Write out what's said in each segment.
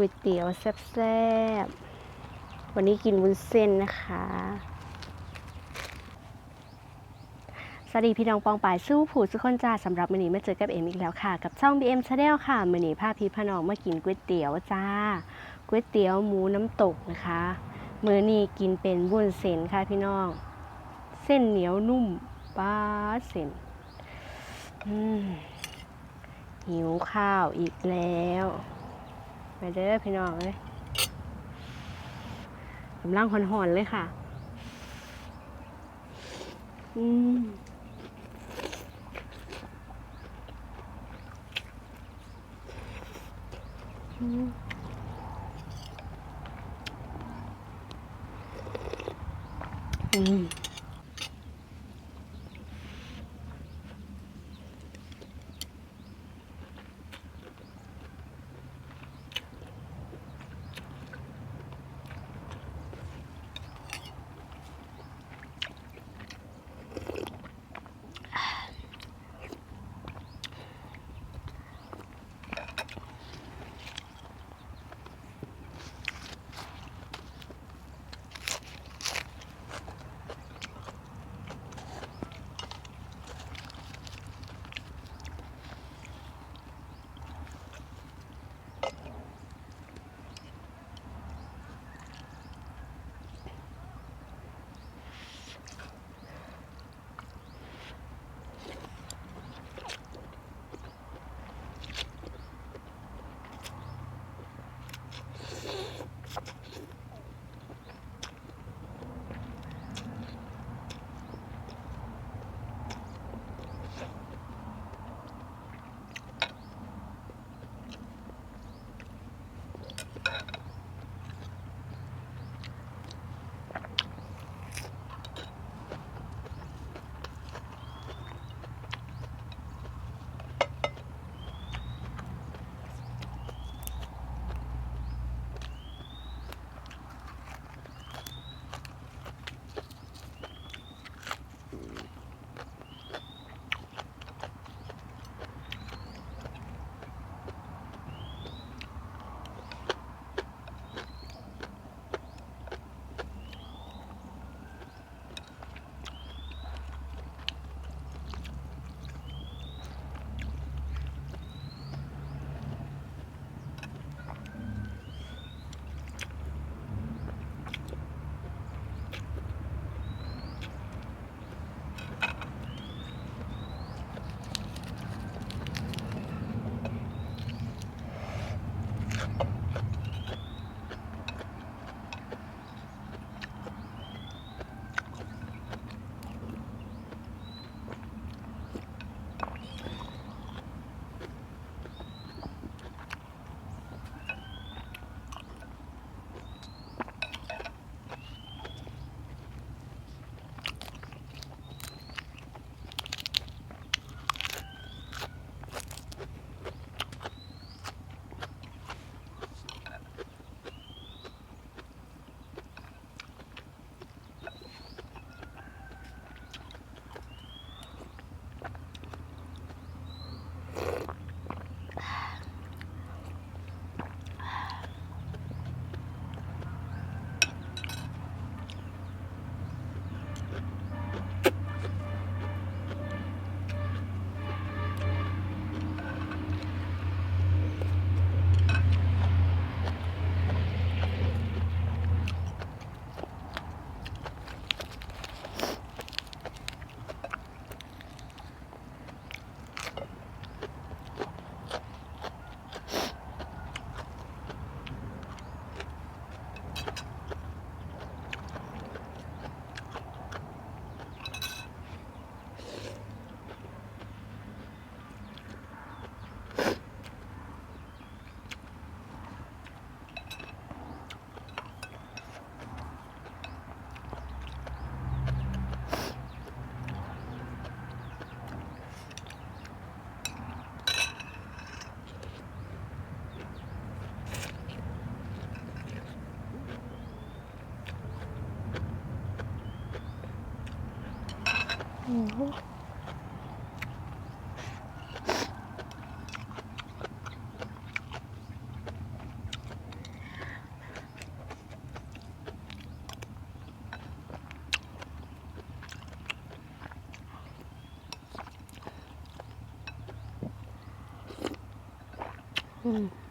ก๋วยเตี๋ยวแซ่บๆวันนี้กินวุ้นเส้นนะคะสวัสดีพี่น้องปองป่ายสู้ผู้สุขคนจ้าสำหรับมื้อนี้มาเจอกับเอ็มอีกแล้วค่ะกับช่อง BM Channel ค่ะมื้อนี้พาพี่พน้องมากินก๋วยเตี๋ยวจ้าก๋วยเตี๋ยวหมูน้ำตกนะคะมื้อนี้กินเป็นวุ้นเส้นค่ะพี่น้องเส้นเหนียวนุ่มป้าเส้นหิวข้าวอีกแล้วไปเด้อพี่น้องเลยกำลังหอนๆเลยค่ะ อืม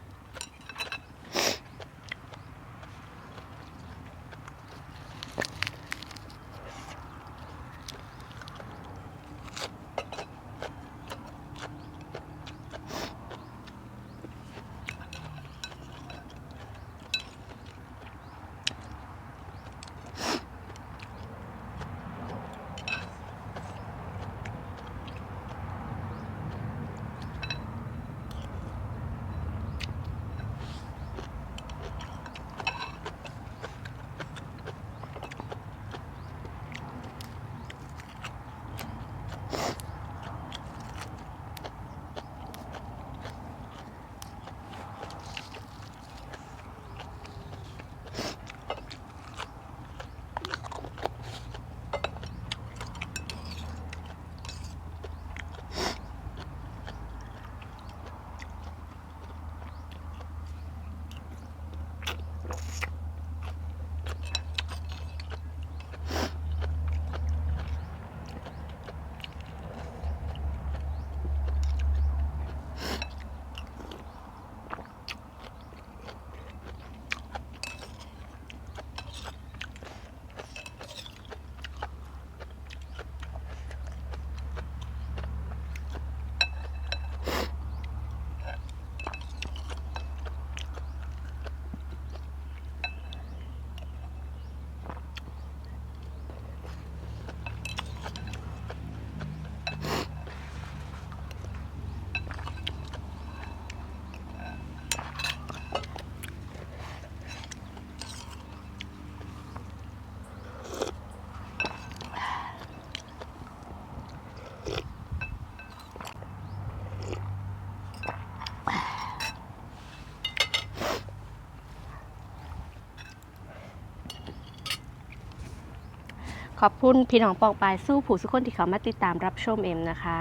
ขอบคุณพี่น้องปองปายสู้ผู้สุกคนที่เขามาติดตามรับชมเอ็มนะคะ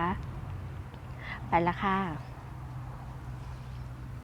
ไปละค่ะ